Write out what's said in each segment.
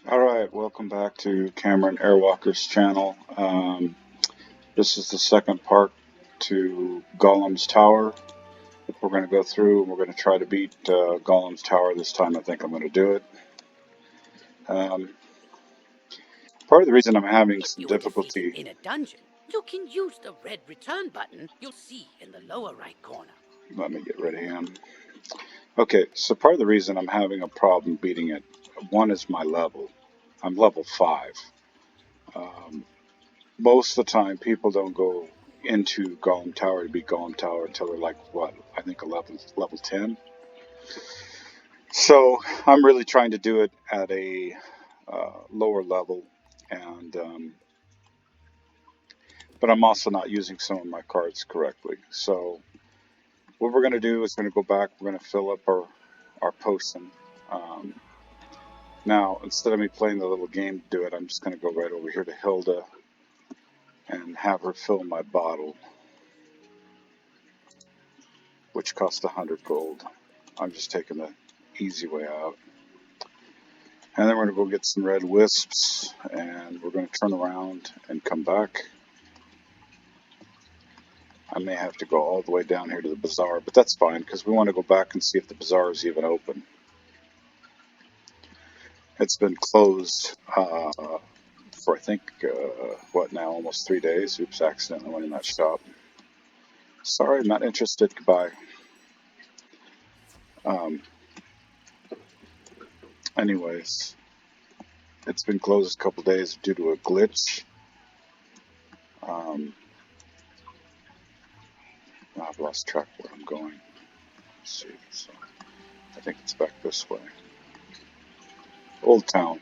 All right, welcome back to Cameron Airwalker's channel. This is the second part to Golem's Tower. We're going to go through and we're going to try to beat Golem's Tower this time. I think I'm going to do it. Um, Part of the reason I'm having If some you were defeated difficulty... in a dungeon, you can use the red return button you'll see in the lower right corner. Let me get rid of him. Okay, so part of the reason I'm having a problem beating it, one is my level. I'm level 5. Most of the time, people don't go into Golem Tower to beat Golem Tower until they're like, what, I think level 10. So I'm really trying to do it at a lower level, and but I'm also not using some of my cards correctly. So what we're going to do is we're going to go back, we're going to fill up our potion. Now, instead of me playing the little game to do it, I'm just going to go right over here to Hilda and have her fill my bottle, which costs 100 gold. I'm just taking the easy way out. And then we're going to go get some red wisps, and we're going to turn around and come back. I may have to go all the way down here to the bazaar, but that's fine, because we want to go back and see if the bazaar is even open. It's been closed for, I think, what now, almost 3 days. Oops, accidentally went in that shop. Sorry, I'm not interested. Goodbye. Anyways, it's been closed a couple days due to a glitch. I've lost track of where I'm going. Let's see. So I think it's back this way. Old Town.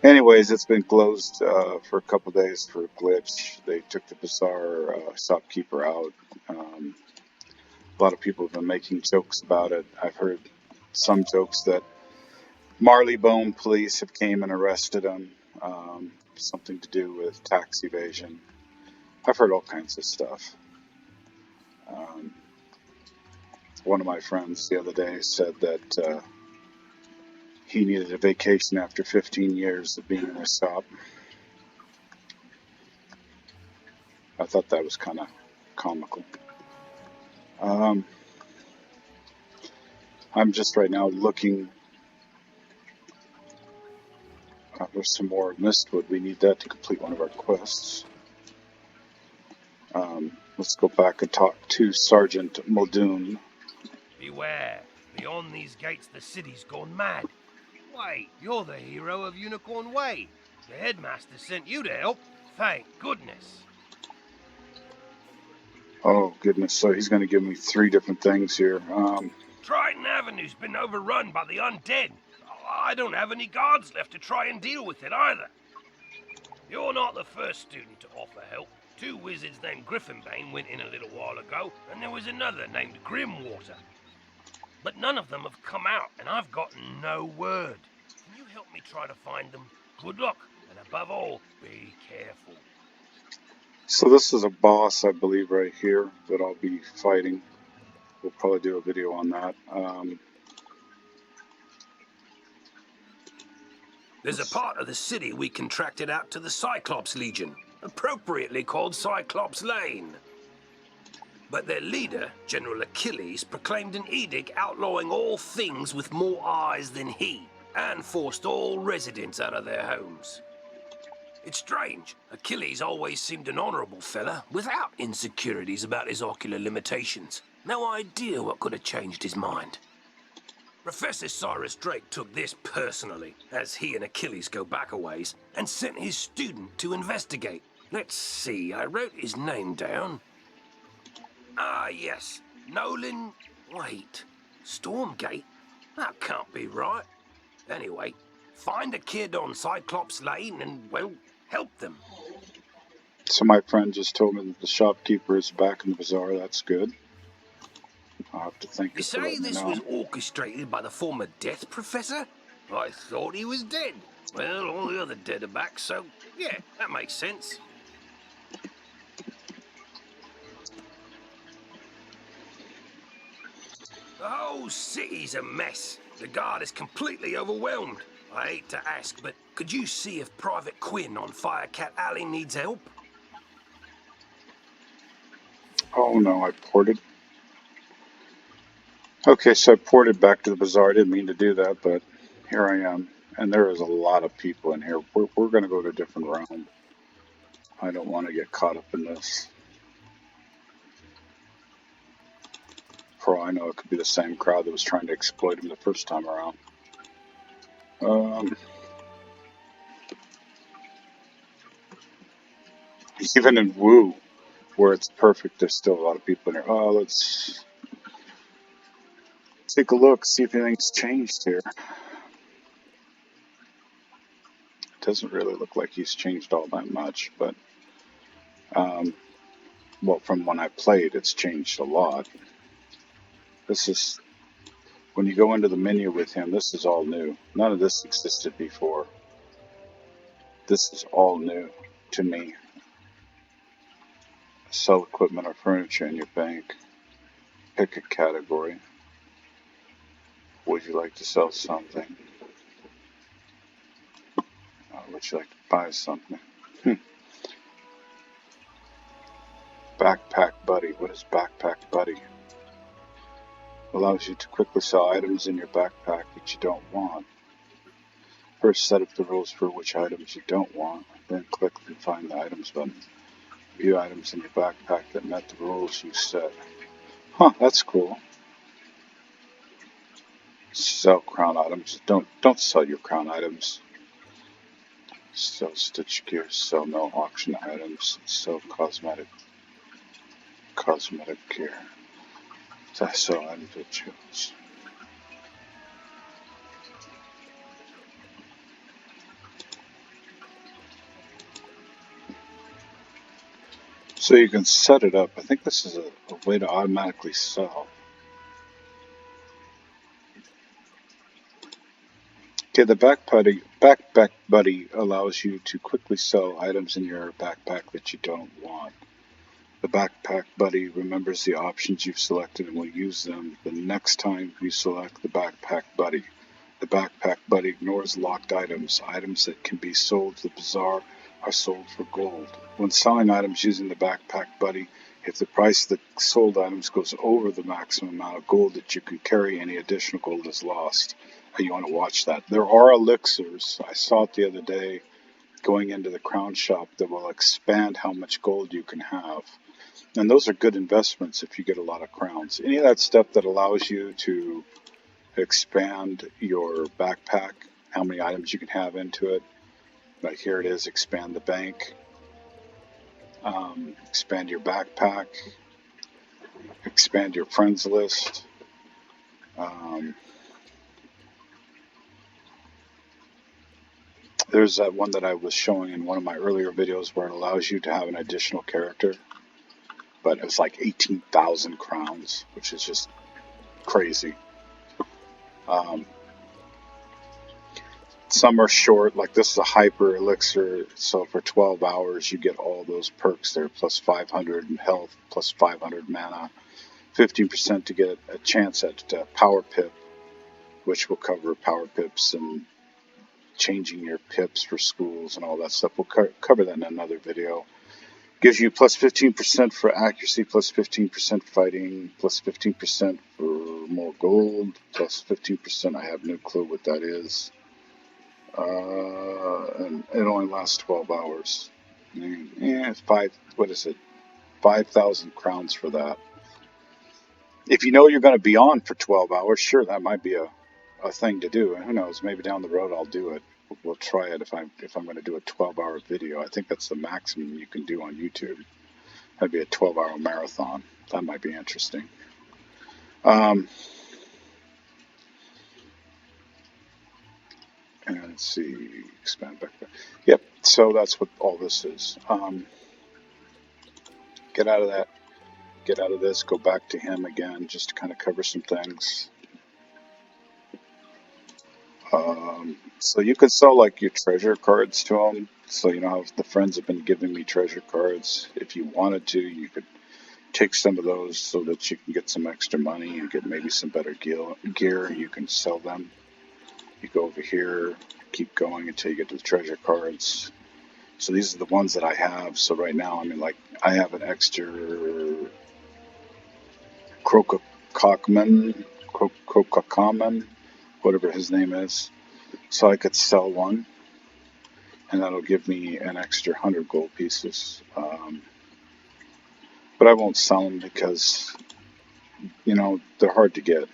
Anyways, it's been closed for a couple days for a glitch. They took the bazaar shopkeeper out. A lot of people have been making jokes about it. I've heard some jokes that Marleybone police have came and arrested him. Something to do with tax evasion. I've heard all kinds of stuff. One of my friends the other day said that he needed a vacation after 15 years of being in a shop. I thought that was kind of comical. I'm just right now looking for some more mistwood. We need that to complete one of our quests. Let's go back and talk to Sergeant Muldoon. Beware. Beyond these gates, the city's gone mad. Wait, you're the hero of Unicorn Way. The headmaster sent you to help. Thank goodness. Oh, goodness. So he's going to give me 3 different things here. Triton Avenue's been overrun by the undead. I don't have any guards left to try and deal with it either. You're not the first student to offer help. 2 wizards named Griffinbane went in a little while ago, and there was another named Grimwater. But none of them have come out, and I've gotten no word. Can you help me try to find them? Good luck, and above all, be careful. So this is a boss, I believe, right here that I'll be fighting. We'll probably do a video on that. There's a part of the city we contracted out to the Cyclops Legion, appropriately called Cyclops Lane. But their leader, General Achilles, proclaimed an edict outlawing all things with more eyes than he, and forced all residents out of their homes. It's strange. Achilles always seemed an honorable fella, without insecurities about his ocular limitations. No idea what could have changed his mind. Professor Cyrus Drake took this personally, as he and Achilles go back a ways, and sent his student to investigate. Let's see, I wrote his name down. Ah, yes. Nolan... Wait. Stormgate? That can't be right. Anyway, find a kid on Cyclops Lane and, well, help them. So my friend just told me that the shopkeeper is back in the bazaar. That's good. I'll have to thank you You for say letting me this know. was orchestrated by the former Death Professor? I thought he was dead. Well, all the other dead are back, so yeah, that makes sense. The whole city's a mess. The guard is completely overwhelmed. I hate to ask, but could you see if Private Quinn on Firecat Alley needs help? Oh no, I ported. Okay, so I ported back to the bazaar. I didn't mean to do that, but here I am. And there is a lot of people in here. We're going to go to a different realm. I don't want to get caught up in this. For all I know, it could be the same crowd that was trying to exploit him the first time around. Even in Wu, where it's perfect, there's still a lot of people in here. Oh, let's take a look, see if anything's changed here. It doesn't really look like he's changed all that much, but, well, from when I played, it's changed a lot. This is, when you go into the menu with him, this is all new. None of this existed before. This is all new to me. Sell equipment or furniture in your bank. Pick a category. Would you like to sell something? Would you like to buy something? Backpack Buddy. What is Backpack Buddy? Allows you to quickly sell items in your backpack that you don't want. First, set up the rules for which items you don't want. Then click the Find the Items button. View items in your backpack that met the rules you set. Huh, that's cool. Sell crown items. Don't sell your crown items. Sell stitch gear. Sell no auction items. Sell cosmetic gear. Sell items with choose. So you can set it up. I think this is a way to automatically sell. Okay, the Backpack Buddy allows you to quickly sell items in your backpack that you don't want. The Backpack Buddy remembers the options you've selected and will use them the next time you select the Backpack Buddy. The Backpack Buddy ignores locked items. Items that can be sold to the bazaar are sold for gold. When selling items using the Backpack Buddy, if the price of the sold items goes over the maximum amount of gold that you can carry, any additional gold is lost. You want to watch that. There are elixirs. I saw it the other day going into the crown shop that will expand how much gold you can have. And those are good investments if you get a lot of crowns. Any of that stuff that allows you to expand your backpack, how many items you can have into it. Like here it is, expand the bank, expand your backpack, expand your friends list. There's that one that I was showing in one of my earlier videos where it allows you to have an additional character, but it's like 18,000 crowns, which is just crazy. Some are short, like this is a hyper elixir, so for 12 hours you get all those perks there, plus 500 in health, plus 500 mana, 15% to get a chance at power pip, which will cover power pips and changing your pips for schools and all that stuff. We'll cover that in another video. Gives you plus 15% for accuracy, plus 15% fighting, plus 15% for more gold, plus 15%. I have no clue what that is. And it only lasts 12 hours. What is it? 5,000 crowns for that. If you know you're going to be on for 12 hours, sure, that might be a thing to do. And who knows, maybe down the road I'll do it. We'll try it if I'm going to do a 12-hour video. I think that's the maximum you can do on YouTube. That'd be a 12-hour marathon. That might be interesting. And let's see, expand back there. Yep, so that's what all this is. Get out of that. Get out of this. Go back to him again, just to kind of cover some things. So you can sell like your treasure cards to him. So you know how the friends have been giving me treasure cards. If you wanted to, you could take some of those so that you can get some extra money and get maybe some better gear. You can sell them. You go over here, keep going until you get to the treasure cards. So these are the ones that I have. So right now, I mean, like, I have an extra Crocockman, whatever his name is. So I could sell one, and that'll give me an extra 100 gold pieces. But I won't sell them because, you know, they're hard to get.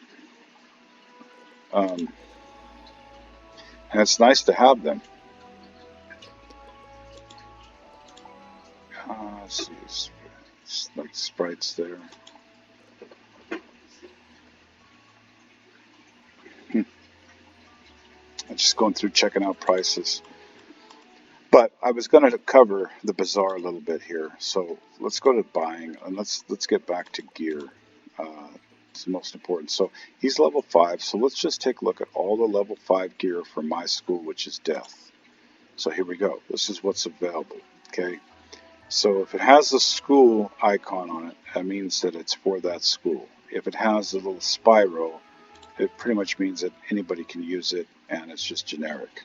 And it's nice to have them. Let's see, it's like sprites there. I'm just going through checking out prices. But I was going to cover the bazaar a little bit here, so let's go to buying and let's get back to gear. It's the most important. So he's level 5, so let's just take a look at all the level 5 gear for my school, which is death. So here we go. This is what's available. Okay. So if it has the school icon on it, that means that it's for that school. If it has a little spiral, it pretty much means that anybody can use it, and it's just generic.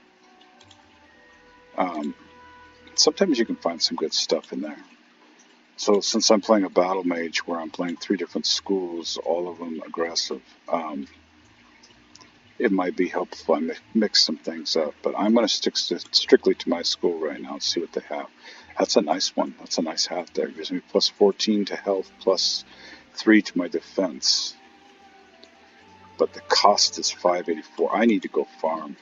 Sometimes you can find some good stuff in there. So since I'm playing a battle mage where I'm playing 3 different schools, all of them aggressive, it might be helpful. I mix some things up, but I'm going to stick strictly to my school right now and see what they have. That's a nice one. That's a nice hat there. It gives me plus 14 to health, plus 3 to my defense. But the cost is 584. I need to go farm.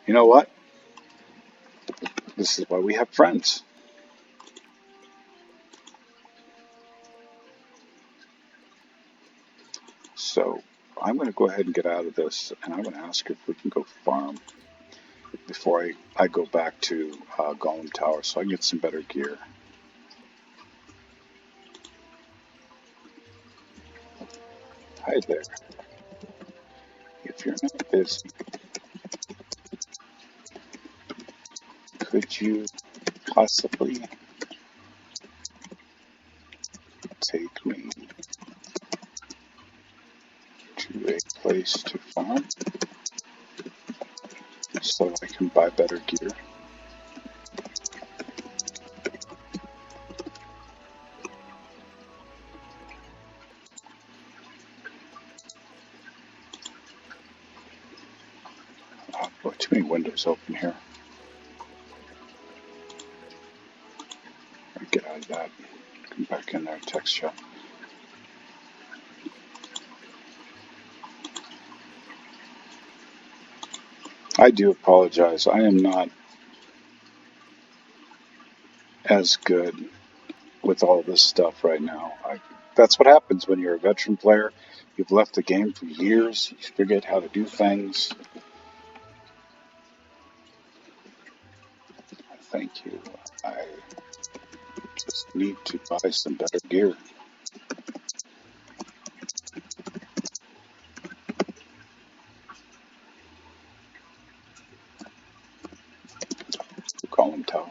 You know what? This is why we have friends. So I'm going to go ahead and get out of this, and I'm going to ask if we can go farm before I go back to Golem Tower so I can get some better gear. Hi there. If you're not busy, could you possibly take me to a place to farm so I can buy better gear? Oh boy, too many windows open here. Get out of that. Come back in there, text chat. I do apologize. I am not as good with all this stuff right now. That's what happens when you're a veteran player. You've left the game for years. You forget how to do things. Thank you. I just need to buy some better gear. Golem Tower.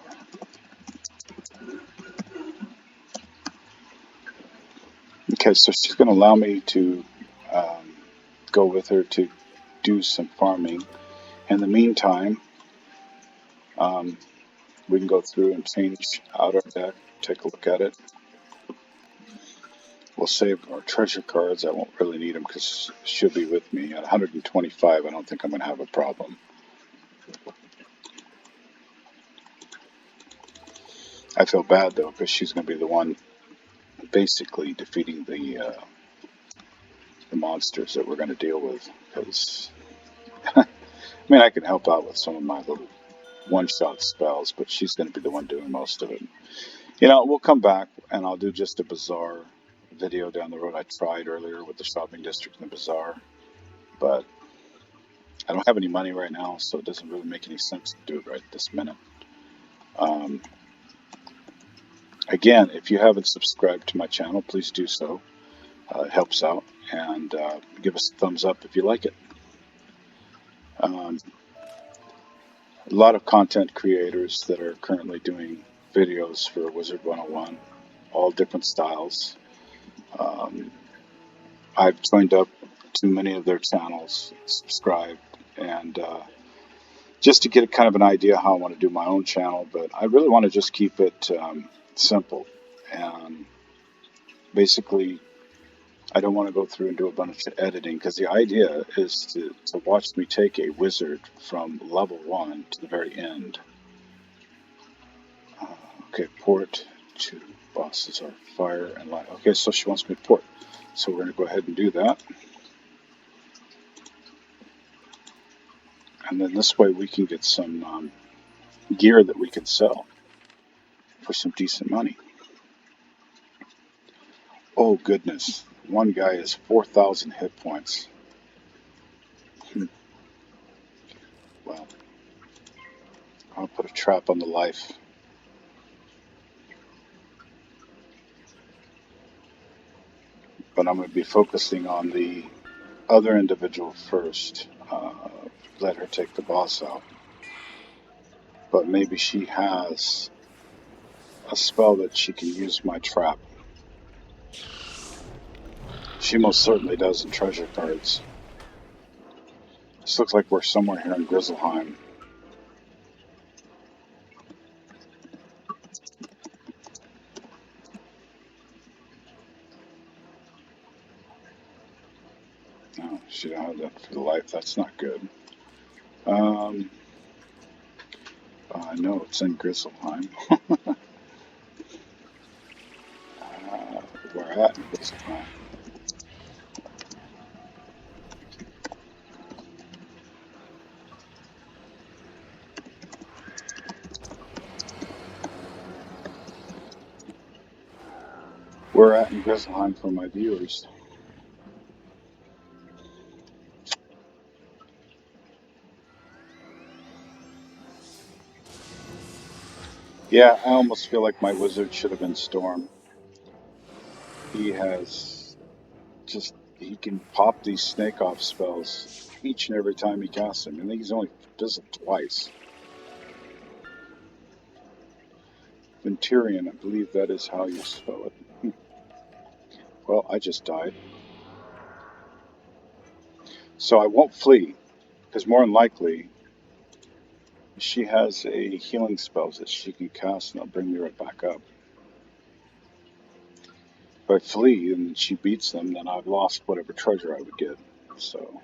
Okay, so she's going to allow me to go with her to do some farming. In the meantime, we can go through and change out our deck, take a look at it. We'll save our treasure cards. I won't really need them because she'll be with me. At 125, I don't think I'm going to have a problem. I feel bad, though, because she's going to be the one basically defeating the monsters that we're going to deal with. Because, I mean, I can help out with some of my little one-shot spells, but she's going to be the one doing most of it. You know, we'll come back, and I'll do just a bazaar video down the road. I tried earlier with the shopping district and the bazaar, but I don't have any money right now, so it doesn't really make any sense to do it right this minute. Again, if you haven't subscribed to my channel, please do so. It helps out, and give us a thumbs up if you like it. A lot of content creators that are currently doing videos for Wizard 101 all different styles. Um, I've joined up to many of their channels, subscribed, and just to get kind of an idea how I want to do my own channel. But I really want to just keep it simple. And basically, I don't want to go through and do a bunch of editing because the idea is to watch me take a wizard from level 1 to the very end. Okay, port to bosses are fire and light. Okay, so she wants me to port. So we're going to go ahead and do that. And then this way we can get some gear that we can sell for some decent money. Oh goodness, one guy has 4,000 hit points. Well, I'll put a trap on the life. But I'm going to be focusing on the other individual first. Let her take the boss out. But maybe she has a spell that she can use my trap. She most certainly does in treasure cards. This looks like we're somewhere here in Grizzleheim. No, she don't have that for the life. That's not good. I know it's in Grizzleheim. We're at in Grizzleheim. We're at in Grizzleheim for my viewers. Yeah, I almost feel like my wizard should have been Storm. He has he can pop these snake off spells each and every time he casts them. I think he's only fizzled twice. Venturian, I believe that is how you spell it. Well, I just died. So I won't flee, because more than likely, she has a healing spell that she can cast and it'll bring me right back up. If I flee and she beats them, then I've lost whatever treasure I would get. So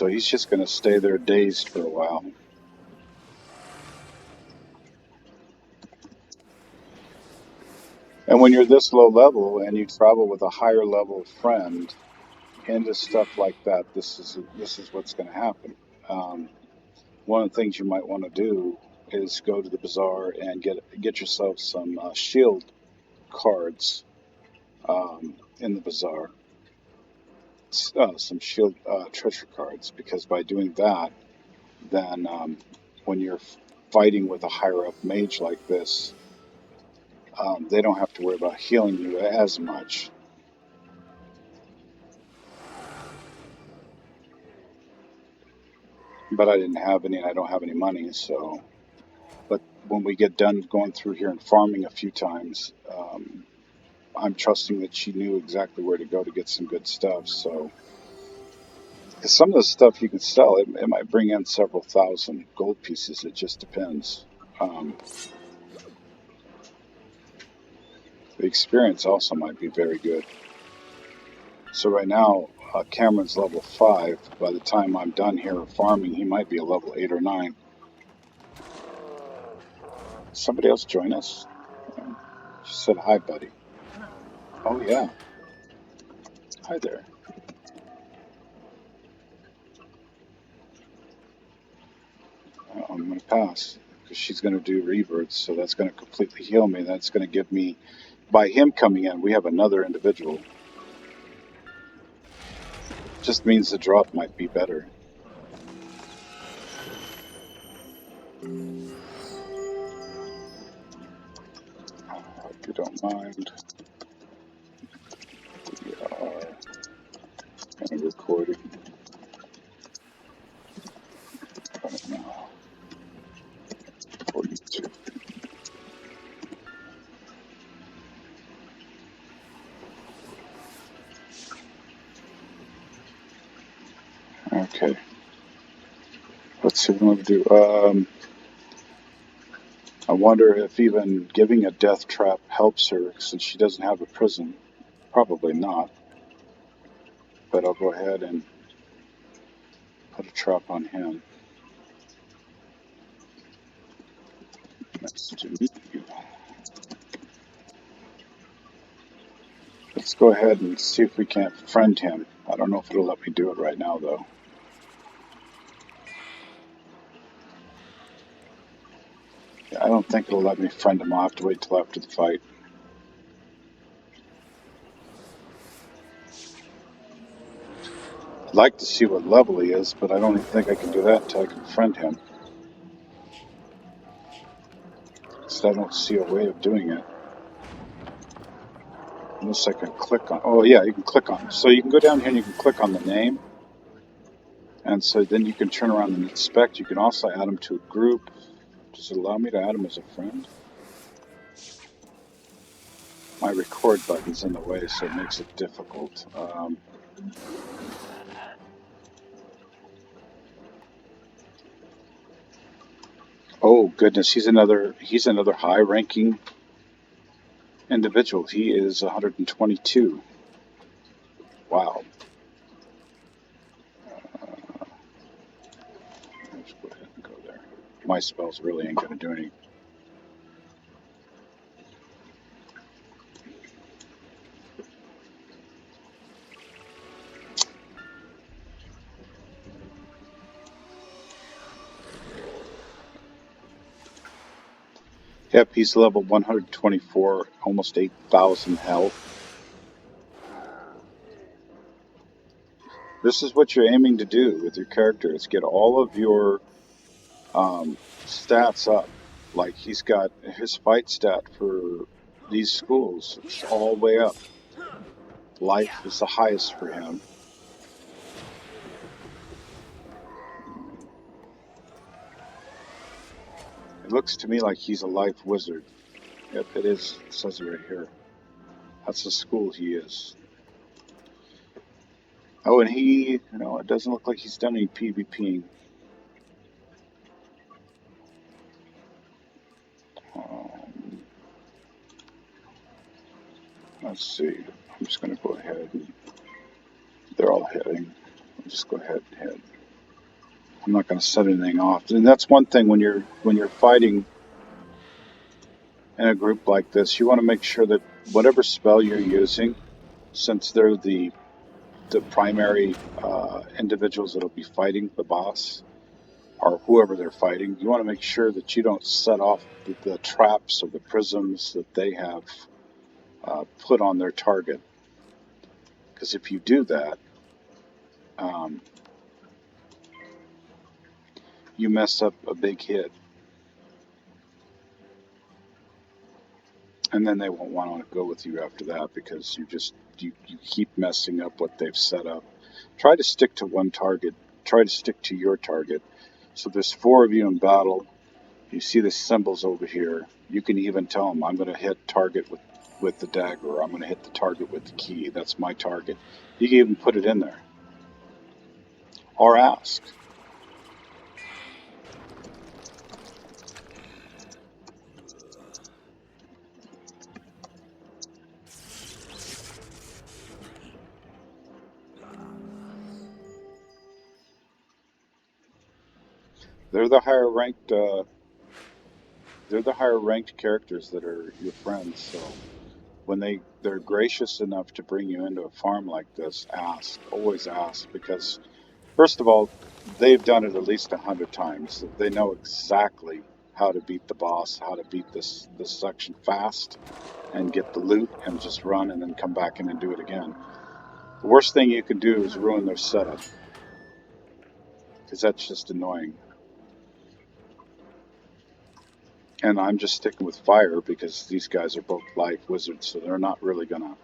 he's just going to stay there dazed for a while. And when you're this low level and you travel with a higher level friend into stuff like that, this is what's going to happen. One of the things you might want to do is go to the bazaar and get yourself some shield cards in the bazaar, some shield treasure cards, because by doing that, then when you're fighting with a higher up mage like this, they don't have to worry about healing you as much. But I didn't have any, and I don't have any money, so. But when we get done going through here and farming a few times, I'm trusting that she knew exactly where to go to get some good stuff. So, because some of the stuff you can sell, it might bring in several thousand gold pieces. It just depends. The experience also might be very good. So right now, Cameron's level 5. By the time I'm done here farming, he might be a level 8 or 9. Somebody else join us? She said, hi, buddy. Oh, yeah. Hi there. I'm going to pass because she's going to do rebirths, so that's going to completely heal me. That's going to give me, by him coming in, we have another individual. Just means the drop might be better. I hope you don't mind. We are in a recording. Okay. Let's see what I'm going to do. I wonder if even giving a death trap helps her since she doesn't have a prison. Probably not. But I'll go ahead and put a trap on him. Nice to meet you. Let's go ahead and see if we can't friend him. I don't know if it'll let me do it right now, though. Yeah, I don't think it'll let me friend him. I'll have to wait till after the fight. I'd like to see what level he is, but I don't even think I can do that until I can friend him. So I don't see a way of doing it. Unless I can click on. Oh, yeah, you can click on. So you can go down here and you can click on the name. And so then you can turn around and inspect. You can also add them to a group. Does it allow me to add them as a friend? My record button's in the way, so it makes it difficult. Oh goodness, he's another high-ranking individual. He is 122. Wow. Let's go ahead and go there. My spells really ain't gonna do anything. Yep, he's level 124, almost 8,000 health. This is what you're aiming to do with your character, is get all of your stats up. Like he's got his fight stat for these schools, it's all the way up. Life is the highest for him. It looks to me like he's a life wizard. Yep, it is. It says it right here. That's the school he is. Oh, and it doesn't look like he's done any PvPing. Um, let's see. I'm just going to go ahead and they're all hitting. I'll just go ahead and hit. I'm not going to set anything off. And that's one thing when you're fighting in a group like this, you want to make sure that whatever spell you're using, since they're the primary individuals that'll be fighting the boss or whoever they're fighting, you want to make sure that you don't set off the traps or the prisms that they have put on their target. Because if you do that, um, you mess up a big hit. And then they won't want to go with you after that because you keep messing up what they've set up. Try to stick to one target. Try to stick to your target. So there's 4 of you in battle. You see the symbols over here. You can even tell them, I'm going to hit target with the dagger, or I'm going to hit the target with the key. That's my target. You can even put it in there. Or ask. They're the higher ranked. They're the higher ranked characters that are your friends. So when they're gracious enough to bring you into a farm like this, ask. Always ask, because first of all, they've done it at least 100 times. They know exactly how to beat the boss, how to beat this section fast, and get the loot, and just run and then come back in and do it again. The worst thing you can do is ruin their setup, because that's just annoying. And I'm just sticking with fire because these guys are both life wizards, so they're not gonna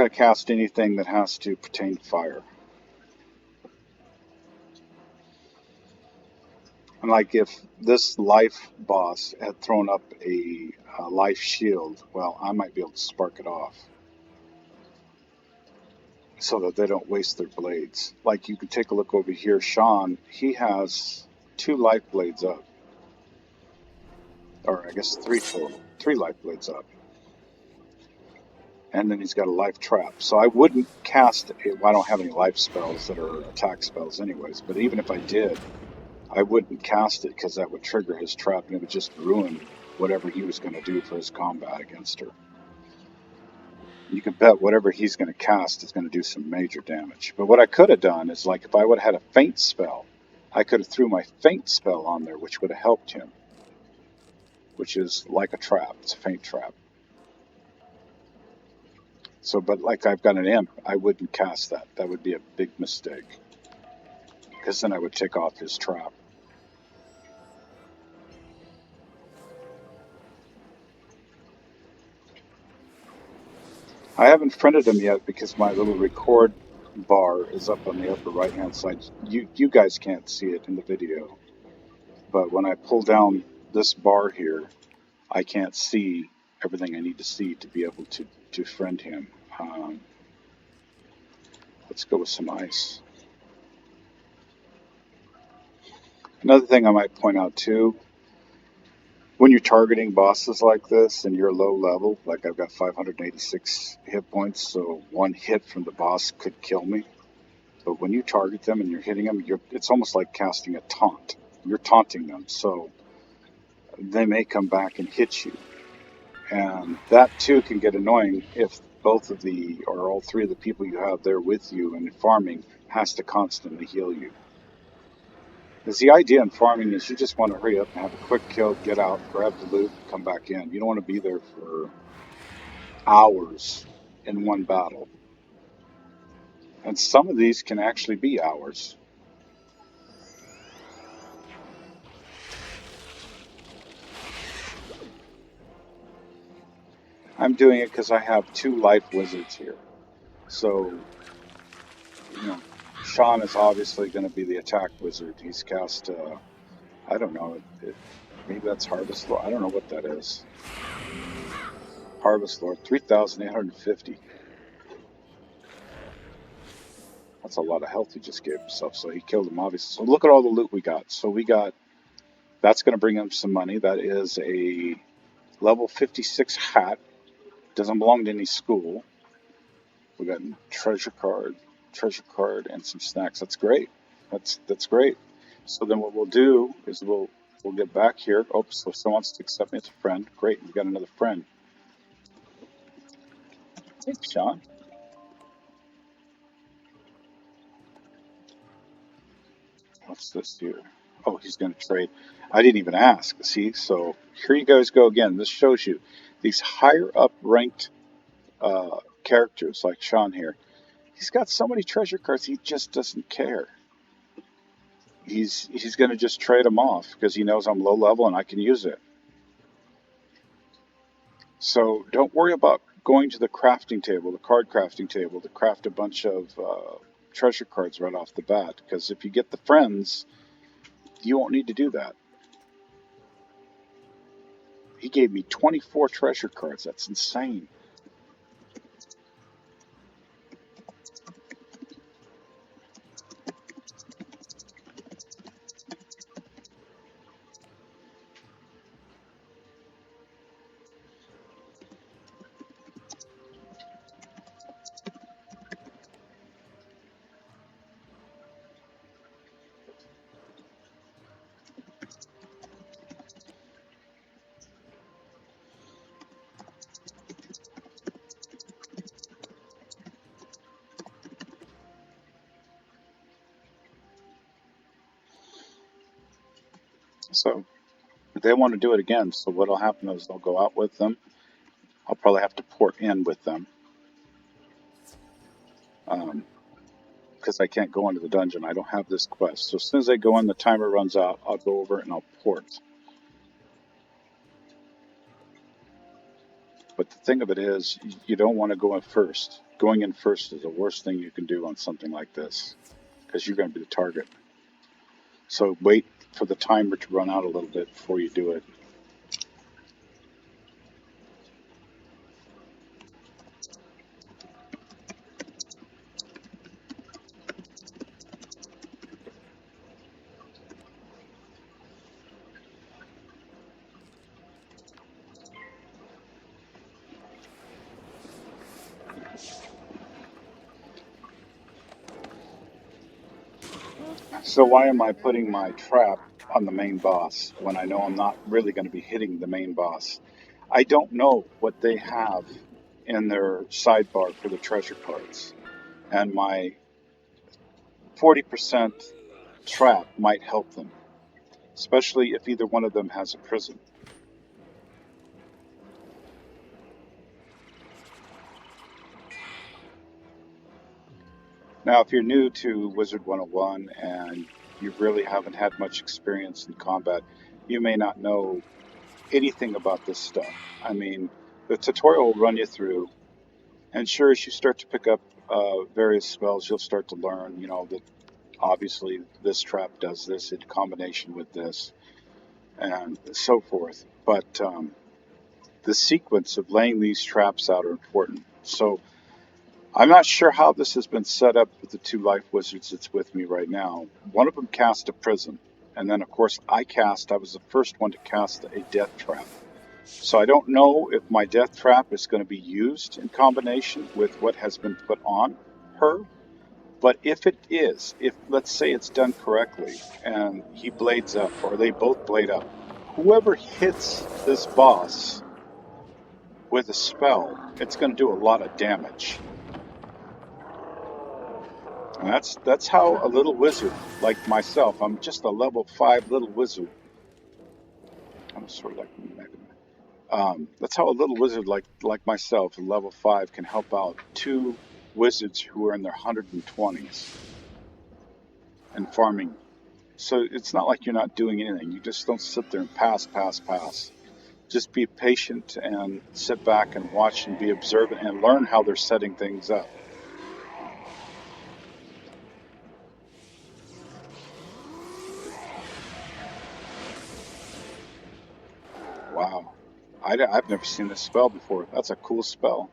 cast anything that has to pertain to fire. And like if this life boss had thrown up a life shield, well, I might be able to spark it off. so that they don't waste their blades. Like you can take a look over here, Sean, he has 2 life blades up, or I guess 3 total, 3 life blades up. And then he's got a life trap. So I wouldn't cast it. Well, I don't have any life spells that are attack spells anyways, but even if I did, I wouldn't cast it because that would trigger his trap and it would just ruin whatever he was going to do for his combat against her. You can bet whatever he's going to cast is going to do some major damage. But what I could have done is, like, if I would have had a feint spell, I could have threw my feint spell on there, which would have helped him, which is like a trap. It's a feint trap. So, but like I've got an imp, I wouldn't cast that. That would be a big mistake because then I would take off his trap. I haven't friended him yet because my little record bar is up on the upper right hand side. You guys can't see it in the video, but when I pull down this bar here, I can't see everything I need to see to be able to friend him. Let's go with some ice. Another thing I might point out too, when you're targeting bosses like this and you're low level, like I've got 586 hit points, so one hit from the boss could kill me. But when you target them and you're hitting them, it's almost like casting a taunt. You're taunting them, so they may come back and hit you. And that too can get annoying if both of the or all 3 of the people you have there with you in farming has to constantly heal you. Because the idea in farming is you just want to hurry up and have a quick kill, get out, grab the loot, come back in. You don't want to be there for hours in one battle. And some of these can actually be hours. I'm doing it because I have 2 life wizards here. So, you know, Sean is obviously going to be the attack wizard. He's cast, I don't know, maybe that's Harvest Lord. I don't know what that is. Harvest Lord, 3,850. That's a lot of health he just gave himself. So he killed him, obviously. So look at all the loot we got. So we got, that's going to bring him some money. That is a level 56 hat. Doesn't belong to any school. We got a treasure card, and some snacks. That's great. That's great. So then what we'll do is we'll get back here. Oh, so someone wants to accept me as a friend. Great, we got another friend. Hey, Sean. What's this here? Oh, he's going to trade. I didn't even ask. See, so here you guys go again. This shows you these higher up ranked characters like Sean here. He's got so many treasure cards. He just doesn't care. He's going to just trade them off because he knows I'm low level and I can use it. So don't worry about going to the crafting table, the card crafting table, to craft a bunch of treasure cards right off the bat. Because if you get the friends, you won't need to do that. He gave me 24 treasure cards. That's insane. So they want to do it again. So what'll happen is they'll go out with them. I'll probably have to port in with them because I can't go into the dungeon. I don't have this quest. So as soon as they go in, the timer runs out. I'll go over and I'll port. But the thing of it is, you don't want to go in first. Going in first is the worst thing you can do on something like this because you're going to be the target. So wait for the timer to run out a little bit before you do it. So why am I putting my trap on the main boss when I know I'm not really going to be hitting the main boss? I don't know what they have in their sidebar for the treasure cards, and my 40% trap might help them, especially if either one of them has a prison. Now, if you're new to Wizard 101 and you really haven't had much experience in combat, you may not know anything about this stuff. I mean, the tutorial will run you through, and sure, as you start to pick up various spells, you'll start to learn, that obviously this trap does this in combination with this, and so forth. But the sequence of laying these traps out are important. So I'm not sure how this has been set up with the two life wizards that's with me right now. One of them cast a prison, and then of course I was the first one to cast a death trap. So I don't know if my death trap is going to be used in combination with what has been put on her. But if it is, if let's say it's done correctly and he blades up or they both blade up, whoever hits this boss with a spell, it's going to do a lot of damage. And that's how a little wizard like myself, I'm just a level 5 little wizard. I'm sort of like that's how a little wizard like myself, a level 5, can help out two wizards who are in their 120s and farming. So it's not like you're not doing anything. You just don't sit there and pass. Just be patient and sit back and watch and be observant and learn how they're setting things up. Wow. I've never seen this spell before. That's a cool spell.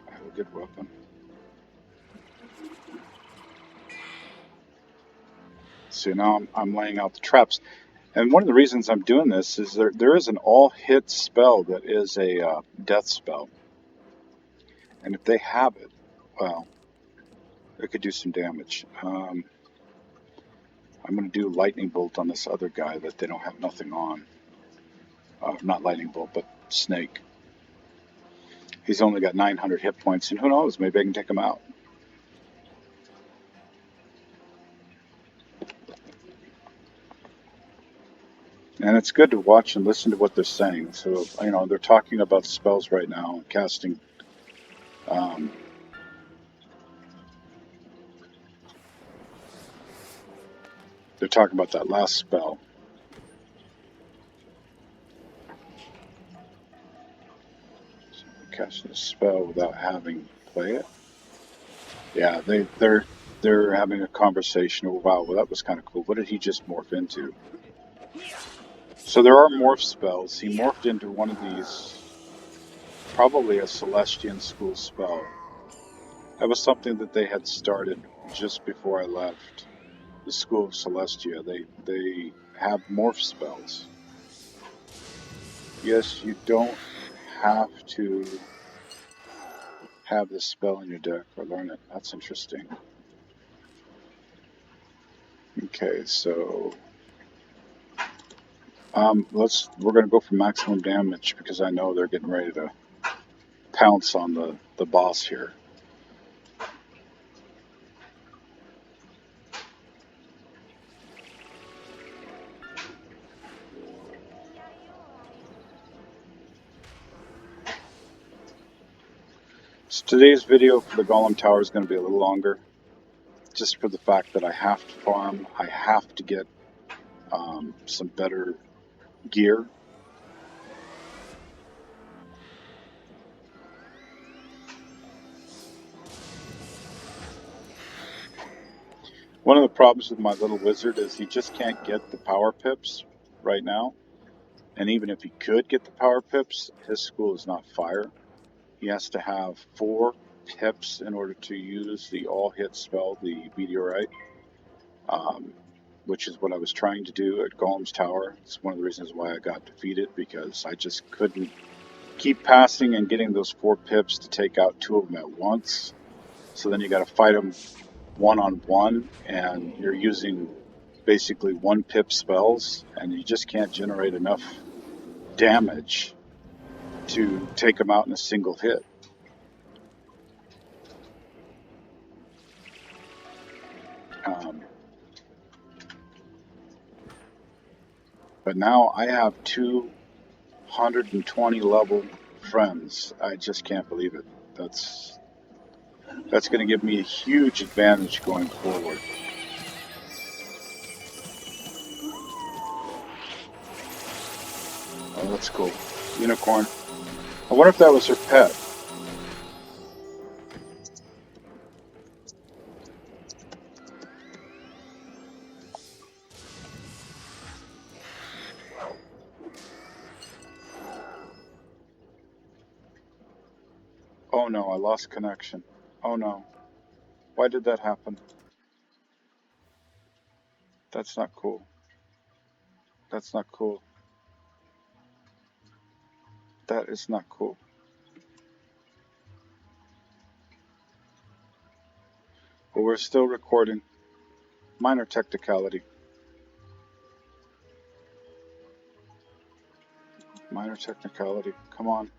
I have a good weapon. So now I'm laying out the traps. And one of the reasons I'm doing this is there is an all-hit spell that is a death spell. And if they have it, well, it could do some damage. I'm going to do lightning bolt on this other guy that they don't have nothing on. Not lightning bolt, but snake. He's only got 900 hit points, and who knows, maybe I can take him out. And it's good to watch and listen to what they're saying. So, they're talking about spells right now, casting. They're talking about that last spell. So casting a spell without having play it. Yeah, they're having a conversation. Oh, wow, well, that was kind of cool. What did he just morph into? So there are morph spells. He morphed into one of these, probably a Celestian school spell. That was something that they had started just before I left the School of Celestia. They have morph spells. Yes, you don't have to have this spell in your deck or learn it. That's interesting. Okay, so we're gonna go for maximum damage because I know they're getting ready to pounce on the boss here. So today's video for the Golem Tower is going to be a little longer, just for the fact that I have to farm. I have to get some better gear. One of the problems with my little wizard is he just can't get the power pips right now. And even if he could get the power pips, his school is not fire. He has to have 4 pips in order to use the all-hit spell, the meteorite. which is what I was trying to do at Golem's Tower. It's one of the reasons why I got defeated, because I just couldn't keep passing and getting those 4 pips to take out 2 of them at once. So then you got to fight them one-on-one, and you're using basically 1 pip spells, and you just can't generate enough damage to take them out in a single hit. But now I have 220 level friends. I just can't believe it. That's going to give me a huge advantage going forward. Oh, that's cool. Unicorn. I wonder if that was her pet. Oh no, I lost connection. Oh no. Why did that happen? That's not cool. That's not cool. That is not cool. But we're still recording. Minor technicality. Minor technicality. Come on.